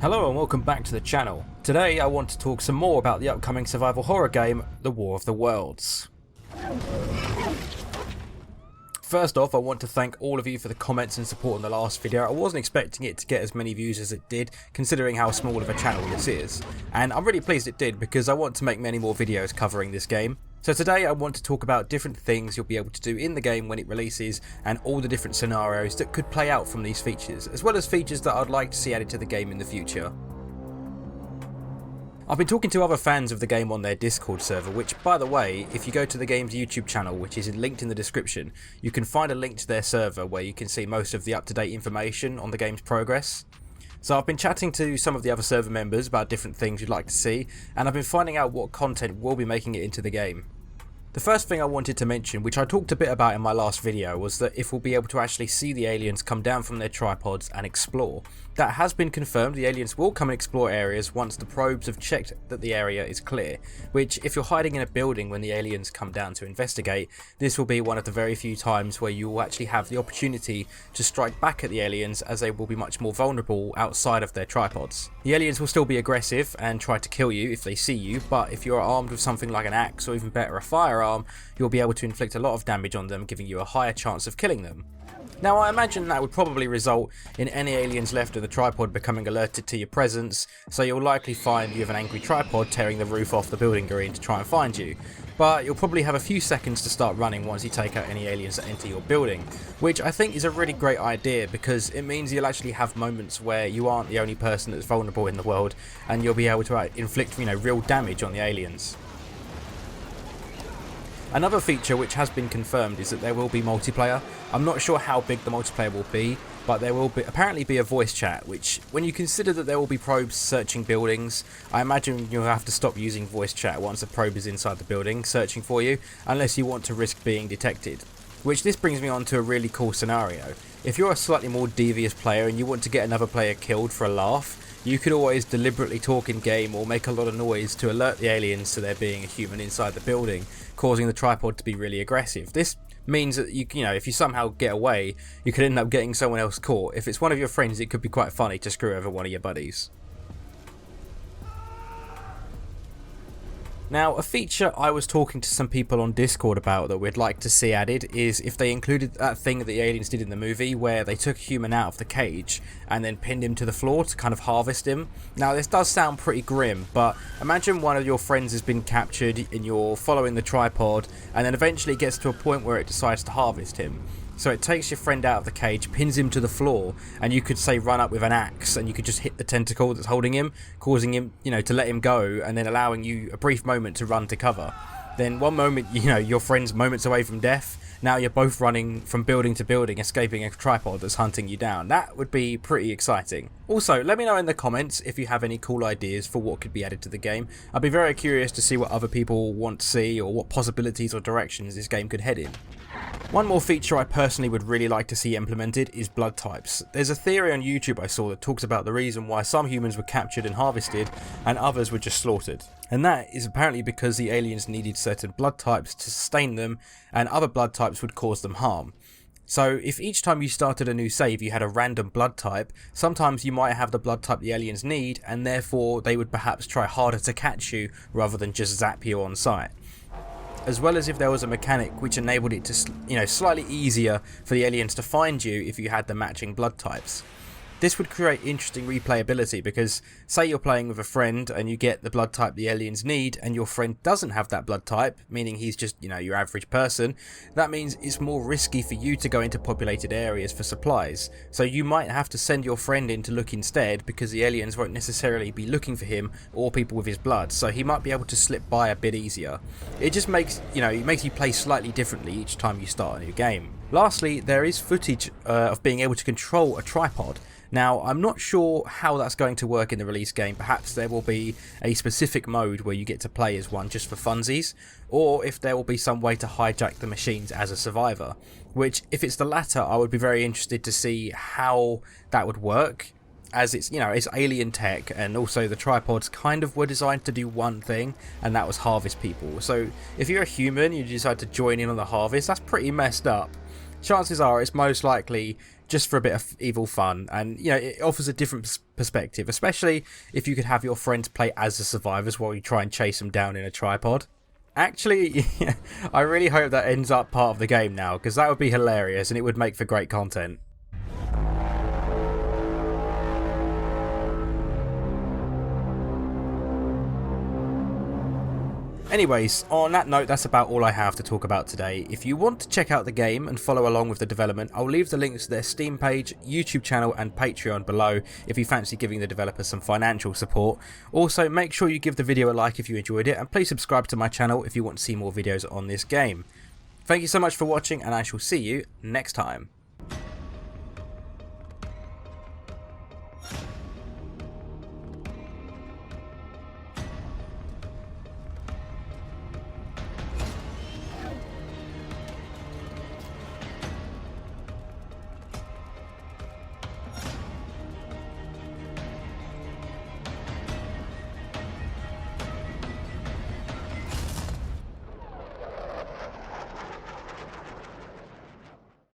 Hello and welcome back to the channel. Today I want to talk some more about the upcoming survival horror game, The War of the Worlds. First off, I want to thank all of you for the comments and support on the last video. I wasn't expecting it to get as many views as it did, considering how small of a channel this is. And I'm really pleased it did, because I want to make many more videos covering this game. So today I want to talk about different things you'll be able to do in the game when it releases, and all the different scenarios that could play out from these features, as well as features that I'd like to see added to the game in the future. I've been talking to other fans of the game on their Discord server, which, by the way, if you go to the game's YouTube channel, which is linked in the description, you can find a link to their server where you can see most of the up-to-date information on the game's progress. So I've been chatting to some of the other server members about different things you'd like to see, and I've been finding out what content will be making it into the game. The first thing I wanted to mention, which I talked a bit about in my last video, was that if we'll be able to actually see the aliens come down from their tripods and explore. That has been confirmed. The aliens will come and explore areas once the probes have checked that the area is clear, which, if you're hiding in a building when the aliens come down to investigate, this will be one of the very few times where you will actually have the opportunity to strike back at the aliens, as they will be much more vulnerable outside of their tripods. The aliens will still be aggressive and try to kill you if they see you, but if you're armed with something like an axe or even better a firearm, you'll be able to inflict a lot of damage on them, giving you a higher chance of killing them. Now, I imagine that would probably result in any aliens left of the tripod becoming alerted to your presence, so you'll likely find you have an angry tripod tearing the roof off the building you're in to try and find you. But you'll probably have a few seconds to start running once you take out any aliens that enter your building, which I think is a really great idea, because it means you'll actually have moments where you aren't the only person that's vulnerable in the world, and you'll be able to inflict, real damage on the aliens. Another feature which has been confirmed is that there will be multiplayer. I'm not sure how big the multiplayer will be, but there will apparently be a voice chat, which, when you consider that there will be probes searching buildings, I imagine you'll have to stop using voice chat once a probe is inside the building searching for you, unless you want to risk being detected. Which this brings me on to a really cool scenario. If you're a slightly more devious player and you want to get another player killed for a laugh, you could always deliberately talk in game or make a lot of noise to alert the aliens to there being a human inside the building, causing the tripod to be really aggressive. This means that if you somehow get away, you could end up getting someone else caught. If it's one of your friends, it could be quite funny to screw over one of your buddies. Now, a feature I was talking to some people on Discord about that we'd like to see added is if they included that thing that the aliens did in the movie where they took a human out of the cage and then pinned him to the floor to kind of harvest him. Now, this does sound pretty grim, but imagine one of your friends has been captured and you're following the tripod, and then eventually gets to a point where it decides to harvest him. So it takes your friend out of the cage, pins him to the floor, and you could say run up with an axe and you could just hit the tentacle that's holding him, causing him, to let him go, and then allowing you a brief moment to run to cover. Then one moment, your friend's moments away from death, now you're both running from building to building, escaping a tripod that's hunting you down. That would be pretty exciting. Also, let me know in the comments if you have any cool ideas for what could be added to the game. I'd be very curious to see what other people want to see, or what possibilities or directions this game could head in. One more feature I personally would really like to see implemented is blood types. There's a theory on YouTube I saw that talks about the reason why some humans were captured and harvested and others were just slaughtered. And that is apparently because the aliens needed certain blood types to sustain them, and other blood types would cause them harm. So if each time you started a new save you had a random blood type, sometimes you might have the blood type the aliens need, and therefore they would perhaps try harder to catch you rather than just zap you on sight. As well as if there was a mechanic which enabled it to, slightly easier for the aliens to find you if you had the matching blood types. This would create interesting replayability, because say you're playing with a friend and you get the blood type the aliens need, and your friend doesn't have that blood type, meaning he's just, your average person. That means it's more risky for you to go into populated areas for supplies. So you might have to send your friend in to look instead, because the aliens won't necessarily be looking for him or people with his blood, so he might be able to slip by a bit easier. It just makes, it makes you play slightly differently each time you start a new game. Lastly, there is footage of being able to control a tripod. Now, I'm not sure how that's going to work in the release game. Perhaps there will be a specific mode where you get to play as one just for funsies, or if there will be some way to hijack the machines as a survivor, which, if it's the latter, I would be very interested to see how that would work, as it's, it's alien tech, and also the tripods kind of were designed to do one thing, and that was harvest people. So if you're a human, you decide to join in on the harvest, that's pretty messed up. chances are it's most likely just for a bit of evil fun, and you know, it offers a different perspective, especially if you could have your friends play as the survivors while you try and chase them down in a tripod. Actually, I really hope that ends up part of the game now, because that would be hilarious and it would make for great content. Anyways, on that note, that's about all I have to talk about today. If you want to check out the game and follow along with the development, I'll leave the links to their Steam page, YouTube channel and Patreon below if you fancy giving the developers some financial support. Also, make sure you give the video a like if you enjoyed it, and please subscribe to my channel if you want to see more videos on this game. Thank you so much for watching, and I shall see you next time.